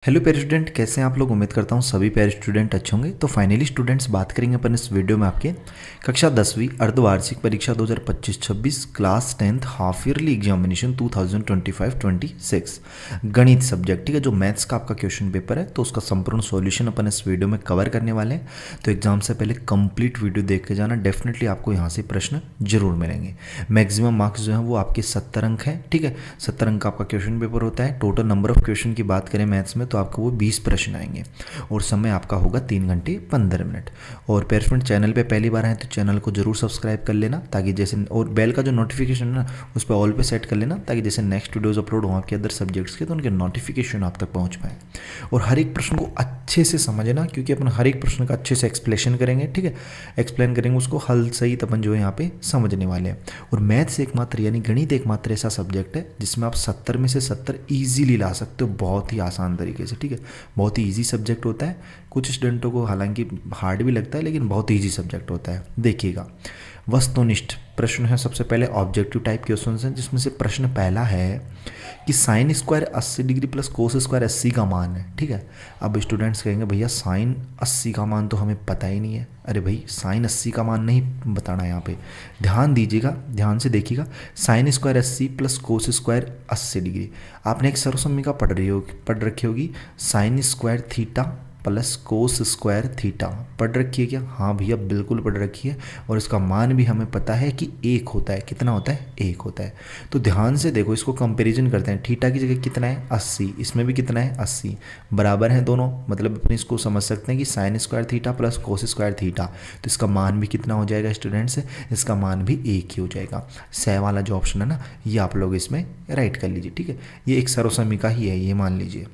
Hello प्यारे student, कैसे हैं आप लोग। उम्मीद करता हूँ सभी प्यारे स्टूडेंट अच्छे होंगे। तो फाइनली स्टूडेंट्स, बात करेंगे अपन इस वीडियो में आपके कक्षा 10वीं अर्धवार्षिक परीक्षा 2025-26 class 10th half yearly examination 2025-26 गणित सब्जेक्ट, ठीक है, जो मैथ्स का आपका क्वेश्चन पेपर है, तो उसका संपूर्ण सॉल्यूशन अपन इस वीडियो में कवर करने वाले हैं। तो एग्जाम से पहले कंप्लीट वीडियो देख के जाना, डेफिनेटली आपको यहाँ से प्रश्न जरूर मिलेंगे। मैक्सिमम मार्क्स जो हैं वो आपके 70 अंक हैं, ठीक है। 70 अंक का आपका क्वेश्चन पेपर होता है। टोटल नंबर ऑफ क्वेश्चन की बात करें मैथ्स में तो आपको वो 20 प्रश्न आएंगे और समय आपका होगा 3 घंटे 15 मिनट। और पेरेंट्स, चैनल पे पहली बार आए तो चैनल को जरूर सब्सक्राइब कर लेना, ताकि जैसे, और बेल का जो नोटिफिकेशन है ना उस पर ऑल पे सेट कर लेना, ताकि जैसे नेक्स्ट वीडियोस अपलोड हो आपके अदर सब्जेक्ट्स के तो उनके नोटिफिकेशन आप तक पहुंच पाए। और हर एक प्रश्न को अच्छे से समझना, क्योंकि अपन हर एक प्रश्न का अच्छे से एक्सप्लेनेशन करेंगे, ठीक है। एक्सप्लेन करेंगे उसको हल सहित, अपन जो है यहाँ पे समझने वाले हैं। और मैथ्स एकमात्र यानी गणित एकमात्र ऐसा सब्जेक्ट है जिसमें आप 70 में से 70 ईजिली ला सकते हो, बहुत ही आसान तरीके से, ठीक है। बहुत ही इजी सब्जेक्ट होता है। कुछ स्टूडेंटों को हालांकि हार्ड भी लगता है, लेकिन बहुत इजी सब्जेक्ट होता है। देखिएगा, वस्तुनिष्ठ प्रश्न है। सबसे पहले ऑब्जेक्टिव टाइप क्वेश्चन है, जिसमें से प्रश्न पहला है कि sine square 80 degree plus cos square 80 का मान है, ठीक है। अब स्टूडेंट्स कहेंगे भैया साइन 80 का मान तो हमें पता ही नहीं है। अरे भाई, साइन 80 का मान नहीं बताना है यहाँ पे। ध्यान दीजिएगा, ध्यान से देखिएगा। Sine square 80 plus cos square 80 degree. आपने एक सर्वसम्मिका पढ़ रखी होगी, sine square theta plus cos square theta. पढ़ रखी है क्या? हाँ भैया, बिल्कुल पढ़ रखी है। और इसका मान भी हमें पता है कि 1 होता है। कितना होता है? 1 होता है। तो ध्यान से देखो, इसको कंपैरिजन करते हैं। थीटा की जगह कितना है? 80। इसमें भी कितना है? 80। बराबर है दोनों, मतलब अपन इसको समझ सकते हैं कि sine square theta plus cos square theta. तो इसका मान भी कितना हो जाएगा स्टूडेंट्स? इसका मान भी 1 ही हो जाएगा। सह वाला जो ऑप्शन है ना, ये आप लोग इसमें राइट कर लीजिए, ठीक है। ये एक सर्वसम्मिका ही है, ये मान लीजिए।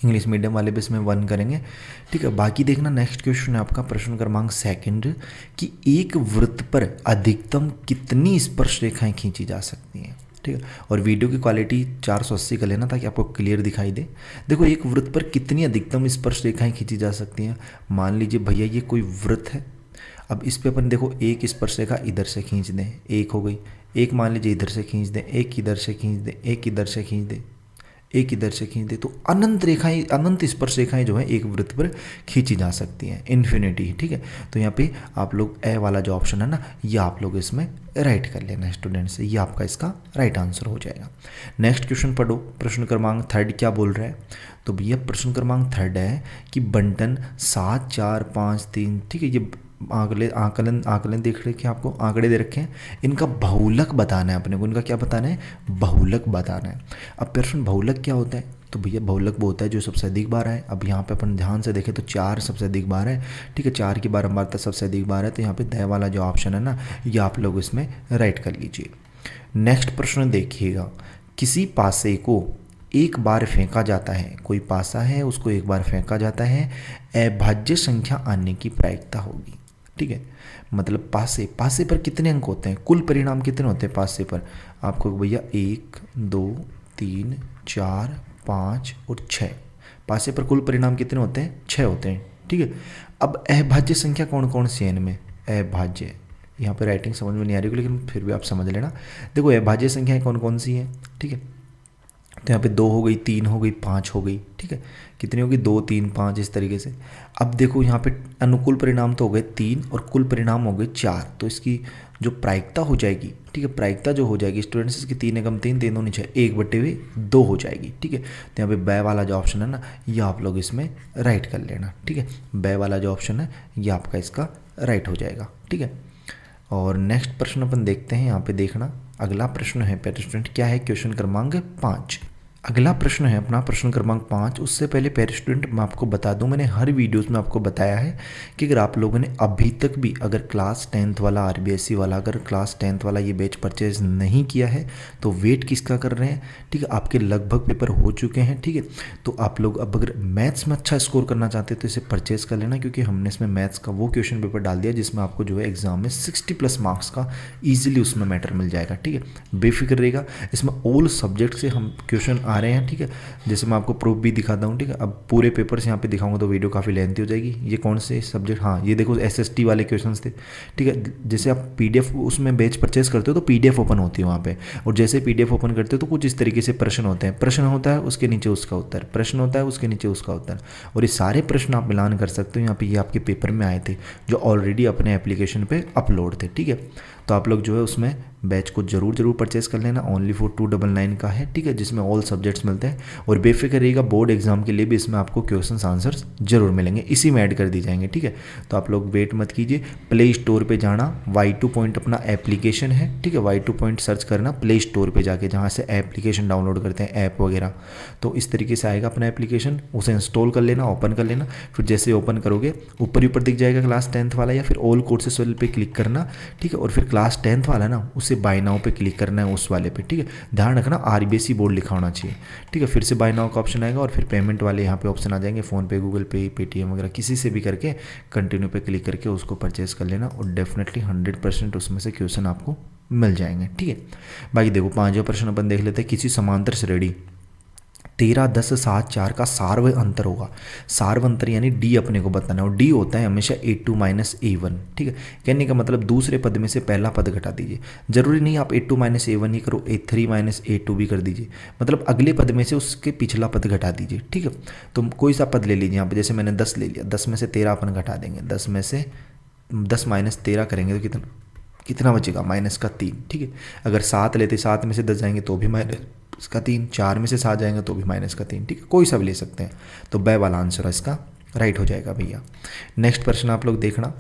इंग्लिश मीडियम वाले भी इसमें 1 करेंगे, ठीक है। बाकी देखना, नेक्स्ट क्वेश्चन है आपका प्रश्न क्रमांक 2 कि एक वृत्त पर अधिकतम कितनी स्पर्श रेखाएं खींची जा सकती हैं, ठीक है। और वीडियो की क्वालिटी 480 का लेना, ताकि आपको क्लियर दिखाई दे। देखो, एक वृत्त पर कितनी अधिकतम स्पर्श रेखाएं खींची जा सकती हैं। मान लीजिए भैया ये कोई वृत्त है। अब इस पे अपन देखो, एक स्पर्श रेखा इधर से खींच दें, एक हो गई। एक मान लीजिए इधर से खींच दें, एक इधर से खींच दें, एक इधर से खींच दें, एक इधर से खींच दे, तो अनंत रेखाएं, अनंत स्पर्श रेखाएं जो है एक वृत्त पर खींची जा सकती हैं, इन्फिनिटी, ठीक है। तो यहाँ पे आप लोग ए वाला जो ऑप्शन है ना, ये आप लोग इसमें राइट कर लेना स्टूडेंट से, ये आपका इसका राइट आंसर हो जाएगा। नेक्स्ट क्वेश्चन पढ़ो, प्रश्न क्रमांक 3 क्या बोल रहा है। तो भैया प्रश्न क्रमांक 3 है कि बंटन 7 4 5 3, ठीक है। ये आकलन देख रखे हैं, आपको आंकड़े दे रखे हैं। इनका बहुलक बताना है अपने को। इनका क्या बताना है? बहुलक बताना है। अब प्रश्न बहुलक क्या होता है? तो भैया बहुलक वो होता है जो सबसे अधिक बार है। अब यहाँ पे अपन ध्यान से देखें तो 4 सबसे अधिक बार है, ठीक है। 4 की बारंबारता सबसे अधिक बार है, तो यहाँ पे द वाला जो ऑप्शन है ना, ये आप लोग इसमें राइट कर लीजिए। नेक्स्ट प्रश्न देखिएगा, किसी पासे को एक बार फेंका जाता है, कोई पासा है उसको एक बार फेंका जाता है, अभाज्य संख्या आने की प्रायिकता होगी, ठीक है। मतलब पासे पर कितने अंक होते हैं, कुल परिणाम कितने होते हैं पासे पर? आपको भैया 1 2 3 4 5 और 6, पासे पर कुल परिणाम कितने होते हैं? 6 होते हैं, ठीक है। अब अभाज्य संख्या कौन कौन सी है इनमें? अभाज्य, यहाँ पे राइटिंग समझ में नहीं आ रही, लेकिन फिर भी आप समझ लेना। देखो, अभाज्य संख्याएं कौन कौन सी हैं, ठीक है। तो यहाँ पे 2 हो गई, 3 हो गई, 5 हो गई, ठीक है। कितनी होगी? 2 3 5, इस तरीके से। अब देखो, यहाँ पे अनुकूल परिणाम तो हो गए 3 और कुल परिणाम हो गए 4। तो इसकी जो प्रायिकता हो जाएगी, ठीक है, प्रायिकता जो हो जाएगी स्टूडेंट्स, इसकी 3 एकम 3 3 दूनी 6, 1/2 हो जाएगी, ठीक है। तो यहाँ पे बै वाला जो ऑप्शन है ना, ये आप लोग इसमें राइट कर लेना, ठीक है। बै वाला जो ऑप्शन है ये आपका इसका राइट हो जाएगा, ठीक है। और नेक्स्ट प्रश्न अपन देखते हैं, यहाँ पे देखना। अगला प्रश्न है पेयर स्टूडेंट, क्या है? क्वेश्चन क्रमांक 5। अगला प्रश्न है अपना प्रश्न क्रमांक 5। उससे पहले पेयर स्टूडेंट मैं आपको बता दूं, मैंने हर वीडियोस में आपको बताया है कि अगर आप लोगों ने अभी तक भी अगर क्लास 10th वाला आरबीएससी वाला, अगर क्लास 10th वाला ये बैच परचेज नहीं किया है तो वेट किसका कर रहे हैं, ठीक है। आपके लगभग पेपर हो चुके हैं, ठीक है। तो आप लोग अब अगर मैथ्स में अच्छा स्कोर करना चाहते हैं तो इसे परचेज कर लेना, क्योंकि हमने इसमें मैथ्स का वो क्वेश्चन पेपर डाल दिया जिसमें आपको जो है एग्जाम में 60+ मार्क्स का ईजिली उसमें मैटर मिल जाएगा, ठीक है। बेफिक्र रहेगा, इसमें ऑल सब्जेक्ट से हम क्वेश्चन आ रहे हैं, ठीक है। जैसे मैं आपको प्रूफ भी दिखाता हूँ, ठीक है। अब पूरे पेपर्स यहाँ पे दिखाऊंगा तो वीडियो काफ़ी लेंथी हो जाएगी। ये कौन से सब्जेक्ट, हाँ ये देखो एसएसटी वाले क्वेश्चंस थे, ठीक है। जैसे आप पीडीएफ उसमें बैच परचेस करते हो तो पीडीएफ ओपन होती है वहाँ पे, और जैसे पीडीएफ ओपन करते हो तो कुछ इस तरीके से प्रश्न होते हैं, प्रश्न होता है उसके नीचे उसका उत्तर, प्रश्न होता है उसके नीचे उसका उत्तर, और ये सारे प्रश्न आप मिलान कर सकते हो। यहाँ पे ये आपके पेपर में आए थे जो ऑलरेडी अपने एप्लीकेशन पे अपलोड थे, ठीक है। तो आप लोग जो है उसमें बैच को जरूर परचेस कर लेना, ओनली फॉर 299 का है, ठीक है, जिसमें ऑल सब्जेक्ट्स मिलते हैं। और बेफिक्र रहिएगा, बोर्ड एग्जाम के लिए भी इसमें आपको क्वेश्चन आंसर्स जरूर मिलेंगे, इसी में ऐड कर दी जाएंगे, ठीक है। तो आप लोग वेट मत कीजिए, प्ले स्टोर पर जाना, Y2 पॉइंट अपना एप्लीकेशन है, ठीक है, Y2 पॉइंट सर्च करना प्ले स्टोर पर जाके, जहाँ से एप्लीकेशन डाउनलोड करते हैं ऐप वगैरह। तो इस तरीके से आएगा अपना एप्लीकेशन, उसे इंस्टॉल कर लेना, ओपन कर लेना। फिर जैसे ओपन करोगे ऊपर ही ऊपर दिख जाएगा क्लास 10th वाला, या फिर ऑल कोर्सेस वाले पे क्लिक करना, ठीक है। और फिर क्लास 10th वाला ना उसे बाय नाउ पे क्लिक करना है, उस वाले पे, ठीक है। ध्यान रखना आरबीएसई बोर्ड लिखा होना चाहिए, ठीक है। फिर से बाय नाउ का ऑप्शन आएगा और फिर पेमेंट वाले यहाँ पे ऑप्शन आ जाएंगे, फ़ोनपे, गूगल पे, पेटीएम वगैरह किसी से भी करके कंटिन्यू पे क्लिक करके उसको परचेज कर लेना, और डेफिनेटली 100% उसमें से क्वेश्चन आपको मिल जाएंगे, ठीक है। बाकी देखो 5वां प्रश्न अपन देख लेते हैं। किसी समांतर श्रेणी 13, 10, 7, 4 का सार्व अंतर होगा। सार्व अंतर यानी डी अपने को बताना, और डी होता है हमेशा A2 माइनस A1, ठीक है। कहने का मतलब दूसरे पद में से पहला पद घटा दीजिए। जरूरी नहीं आप A2 माइनस A1 ही करो, A3 माइनस A2 भी कर दीजिए, मतलब अगले पद में से उसके पिछला पद घटा दीजिए, ठीक है। तो कोई सा पद ले लीजिए यहाँ पे, जैसे मैंने 10 ले लिया, 10 में से 13 अपन घटा देंगे, 10 में से 10 माइनस 13 करेंगे तो कितना बचेगा, -3, ठीक है। अगर 7 लेते, 7 में से 10 जाएंगे तो भी -3, 4 में से 7 जाएंगे तो भी -3, ठीक है। कोई सा भी ले सकते हैं, तो ब वाला आंसर इसका राइट हो जाएगा भैया। नेक्स्ट प्रश्न आप लोग देखना,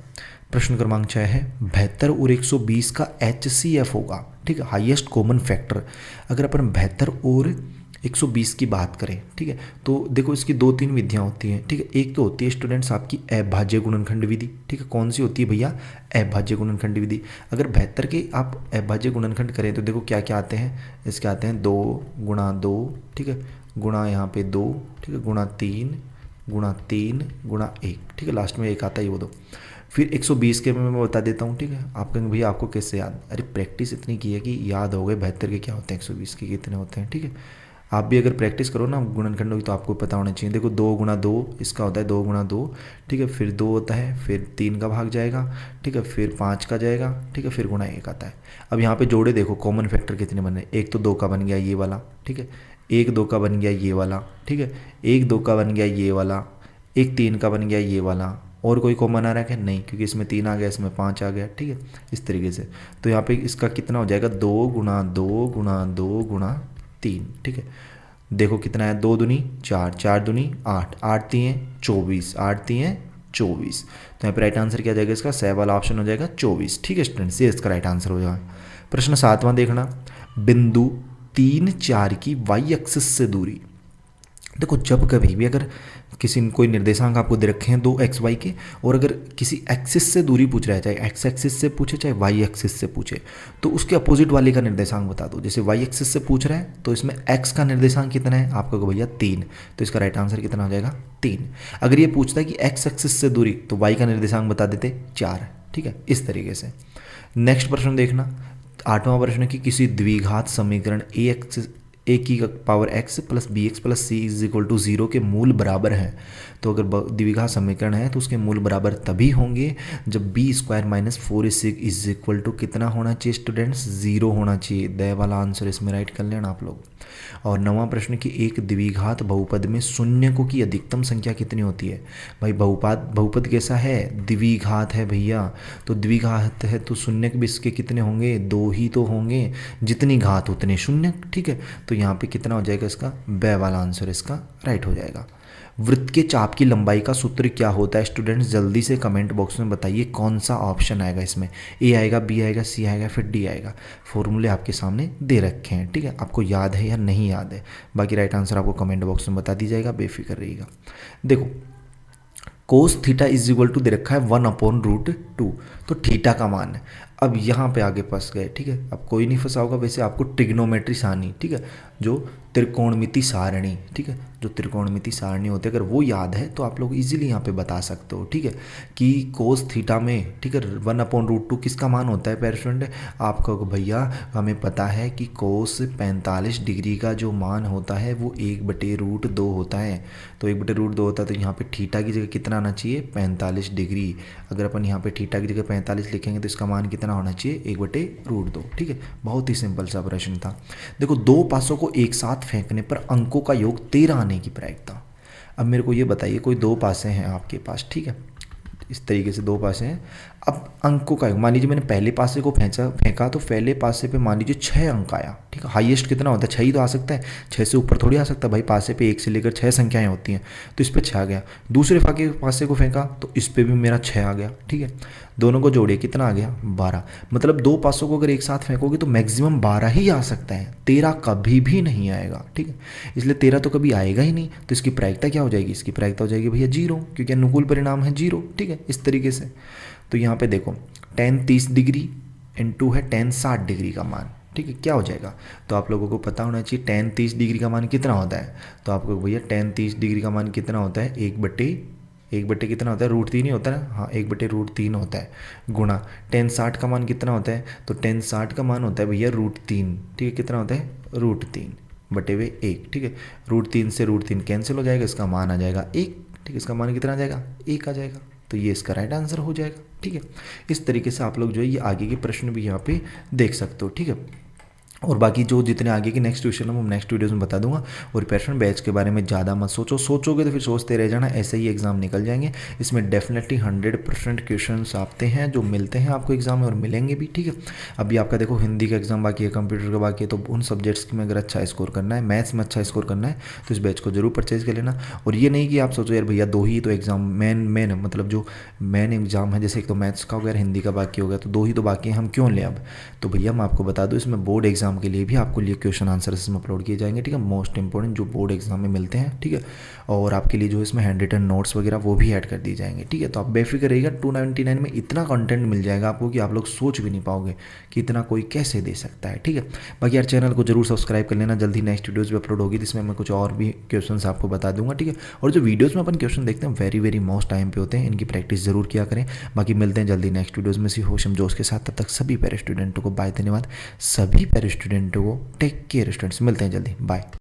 प्रश्न क्रमांक 6 है 72 और 120 का HCF होगा, ठीक है, हाईएस्ट कॉमन फैक्टर। अगर अपन 72 और 120 की बात करें, ठीक है, तो देखो इसकी 2-3 विधियाँ होती हैं, ठीक है। एक तो होती है स्टूडेंट्स आपकी अभाज्य गुणनखंड विधि, ठीक है। कौन सी होती है भैया, अभाज्य गुणनखंड विधि। अगर 72 के आप अभाज्य गुणनखंड करें तो देखो क्या क्या आते हैं, इसके आते हैं 2 गुणा 2, ठीक है, गुणा यहाँ पे 2, ठीक है, गुणा 3 गुणा 3 गुणा 1, ठीक है, लास्ट में 1 आता है वो 2। फिर 120 के मैं बता देता हूँ, ठीक है। आप कहेंगे भैया आपको कैसे याद, अरे प्रैक्टिस इतनी की है कि याद हो गए 72 के क्या होते हैं, 120 के कितने होते हैं, ठीक है। आप भी अगर प्रैक्टिस करो ना गुणनखंडों की तो आपको पता होना चाहिए। देखो 2 गुणा 2 इसका होता है 2 गुणा 2, ठीक है, फिर 2 होता है, फिर 3 का भाग जाएगा, ठीक है, फिर 5 का जाएगा, ठीक है, फिर गुणा 1 आता है। अब यहाँ पे जोड़े देखो कॉमन फैक्टर कितने बने, एक तो 2 का बन गया ये वाला, ठीक है, एक 2 का बन गया ये वाला, ठीक है, एक 2 का बन गया ये वाला, एक 3 का बन गया ये वाला, और कोई कॉमन आ रहा है क्या, नहीं, क्योंकि इसमें 3 आ गया, इसमें 5 आ गया, ठीक है, इस तरीके से। तो यहाँ पे इसका कितना हो जाएगा, 2 गुणा 2 गुणा 2 गुणा 3, ठीक है। देखो कितना है, 2 दूनी 4, 4 दूनी 8, 8 3 24, 8 3 24। तो यहाँ पे राइट आंसर क्या जाएगा इसका, स वाला ऑप्शन हो जाएगा 24, ठीक है स्टूडेंट्स, ये इसका राइट आंसर हो जाएगा। प्रश्न 7वां देखना, बिंदु 3, 4 की वाई एक्सिस से दूरी। देखो जब कभी भी अगर किसी कोई निर्देशांक आपको दे रखे हैं 2 XY के, और अगर किसी एक्सिस से दूरी पूछ रहा है, चाहे एक्स एक्सिस से पूछे चाहे वाई एक्सिस से पूछे, तो उसके अपोजिट वाले का निर्देशांक बता दो। जैसे वाई एक्सिस से पूछ रहा है तो इसमें एक्स का निर्देशांक कितना है, आपका भैया 3, तो इसका राइट आंसर कितना हो जाएगा 3। अगर ये पूछता है कि एक्स एक्सिस से दूरी, तो वाई का निर्देशांक बता देते 4, ठीक है, इस तरीके से। नेक्स्ट प्रश्न देखना, 8वां प्रश्न की किसी द्विघात समीकरण ए की power x plus b x plus c is equal to 0 के मूल बराबर है। तो अगर द्विघात समीकरण है तो उसके मूल बराबर तभी होंगे जब b square minus 4ac is equal to कितना होना चाहिए स्टूडेंट्स, 0 होना चाहिए। द वाला आंसर इसमें राइट कर लेना आप लोग। और 9वां प्रश्न की एक द्विघात बहुपद में शून्यकों की अधिकतम संख्या कितनी होती है। भाई बहुपद कैसा है, द्विघात है भैया, तो द्विघात है तो शून्यक भी इसके कितने होंगे, 2 ही तो होंगे, जितनी घात उतने शून्य, ठीक है। तो यहाँ पे कितना हो जाएगा इसका, ब वाला आंसर इसका राइट हो जाएगा। वृत्त के चाप की लंबाई का सूत्र क्या होता है स्टूडेंट्स, जल्दी से कमेंट बॉक्स में बताइए कौन सा ऑप्शन आएगा इसमें, ए आएगा, बी आएगा, सी आएगा, फिर डी आएगा। फॉर्मूले आपके सामने दे रखे हैं, ठीक है, आपको याद है या नहीं याद है, बाकी राइट आंसर आपको कमेंट बॉक्स में बता दी जाएगा, बेफिक्र रहिएगा। देखो cos theta is equal to दे रखा है 1/√2, तो थीटा का मान है। अब यहाँ पे आगे फंस गए, ठीक है। अब कोई नहीं फंसा होगा, वैसे आपको ट्रिग्नोमेट्री सारणी, ठीक है, जो त्रिकोणमिति सारणी, ठीक है, जो त्रिकोणमिति सारणी होती है, अगर वो याद है तो आप लोग इजीली यहाँ पे बता सकते हो, ठीक है, कि कोस थीटा में, ठीक है, 1/√2 किसका मान होता है प्यारे स्टूडेंट? आपको भैया हमें पता है कि कोस 45 डिग्री का जो मान होता है वो 1/√2 होता है। तो 1/√2 होता है, तो यहाँ पे थीटा की जगह कितना आना चाहिए? 45 डिग्री। अगर अपन यहाँ पे थीटा की जगह 45 लिखेंगे तो इसका मान कितना होना चाहिए? 1/√2, ठीक है। बहुत ही सिंपल सा प्रश्न था। देखो, दो पासों को एक साथ फेंकने पर अंकों का योग 13 आने की प्रायिकता। अब मेरे को ये बताइए, कोई दो पासे हैं आपके पास, ठीक है, इस तरीके से दो पासे हैं। अब अंकों का योग, मान लीजिए मैंने पहले पासे को फेंका तो पहले पासे पे मान लीजिए 6 अंक आया, ठीक है। हाईएस्ट कितना होता है? 6 ही तो आ सकता है, 6 से ऊपर थोड़ी आ सकता है भाई। पासे पे 1 से लेकर 6 संख्याएं होती हैं, तो इस पे 6 आ गया। दूसरे पासे को फेंका तो इस पे भी मेरा 6 आ गया, ठीक है। दोनों को जोड़िए, कितना आ गया? 12। मतलब दो पासों को अगर एक साथ फेंकोगे तो मैक्सिमम 12 ही आ सकता है, 13 कभी भी नहीं आएगा, ठीक है। इसलिए 13 तो कभी आएगा ही नहीं, तो इसकी प्रायिकता क्या हो जाएगी? इसकी प्रायिकता हो जाएगी भैया 0, क्योंकि अनुकूल परिणाम है 0, ठीक है, इस तरीके से। तो यहाँ पे देखो, tan 30 डिग्री इंटू है tan 60 डिग्री का मान, ठीक है, क्या हो जाएगा? तो आप लोगों को पता होना चाहिए tan 30 डिग्री का मान कितना होता है। तो आपको भैया tan 30 डिग्री का मान कितना होता है? 1/1 कितना होता है? √3 ही होता है ना, हाँ, 1/√3 होता है, गुणा tan 60 का मान कितना होता है? तो tan 60 का मान होता है भैया √3, ठीक है, कितना होता है? √3/1, ठीक है। √3 से √3 कैंसिल हो जाएगा, इसका मान आ जाएगा 1, ठीक है। इसका मान कितना आ जाएगा? 1 आ जाएगा। तो ये इसका राइट आंसर हो जाएगा, ठीक है। इस तरीके से आप लोग जो है ये आगे के प्रश्न भी यहाँ पे देख सकते हो, ठीक है। और बाकी जो जितने आगे के नेक्स्ट क्वेश्चन है वो नेक्स्ट वीडियोस में बता दूंगा। और प्रिपरेशन बैच के बारे में ज़्यादा मत सोचोगे तो फिर सोचते रह जाना, ऐसे ही एग्जाम निकल जाएंगे। इसमें डेफिनेटली 100% क्वेश्चन आते हैं जो मिलते हैं आपको एग्जाम में, और मिलेंगे भी, ठीक है। अभी आपका देखो हिंदी का एग्जाम बाकी है, कंप्यूटर का बाकी है, तो उन सब्जेक्ट्स में अगर अच्छा स्कोर करना है, मैथ्स में अच्छा स्कोर करना है, तो इस बैच को जरूर परचेज कर लेना। और ये नहीं कि आप सोचो यार भैया 2 ही तो एग्जाम मेन मतलब जो मेन एग्जाम है, जैसे एक तो मैथ्स का हो गया, हिंदी का बाकी हो गया, तो 2 ही तो बाकी हैं, हम क्यों लें अब। तो भैया मैं आपको बता दूँ, इसमें बोर्ड एग्जाम के लिए भी आपको लिए क्वेश्चन आंसर इसमें अपलोड किए जाएंगे, ठीक है, मोस्ट इंपॉर्टेंट जो बोर्ड एग्जाम में मिलते हैं, ठीक है। और आपके लिए जो इसमें हैंड रिटन नोट्स वगैरह वो भी ऐड कर दी जाएंगे, ठीक है। तो आप बेफिक्र रहिएगा, 299 में इतना कंटेंट मिल जाएगा आपको कि आप लोग सोच भी नहीं पाओगे कि इतना कोई कैसे दे सकता है, ठीक है। बाकी यार चैनल को जरूर सब्सक्राइब कर लेना, जल्दी नेक्स्ट वीडियोज़ भी अपलोड होगी जिसमें मैं कुछ और भी क्वेश्चन आपको बता दूंगा, ठीक है। और जो वीडियोज़ में अपन क्वेश्चन देखते हैं वेरी मोस्ट टाइम पे होते हैं, इनकी प्रैक्टिस जरूर किया करें। बाकी मिलते हैं जल्दी नेक्स्ट वीडियोज़ में, सी होशम जोश के साथ। तब तक सभी पैरा स्टूडेंटों को बाय, धन्यवाद। सभी पैरा स्टूडेंटों को टेक केयर स्टूडेंट्स, मिलते हैं जल्दी, बाय।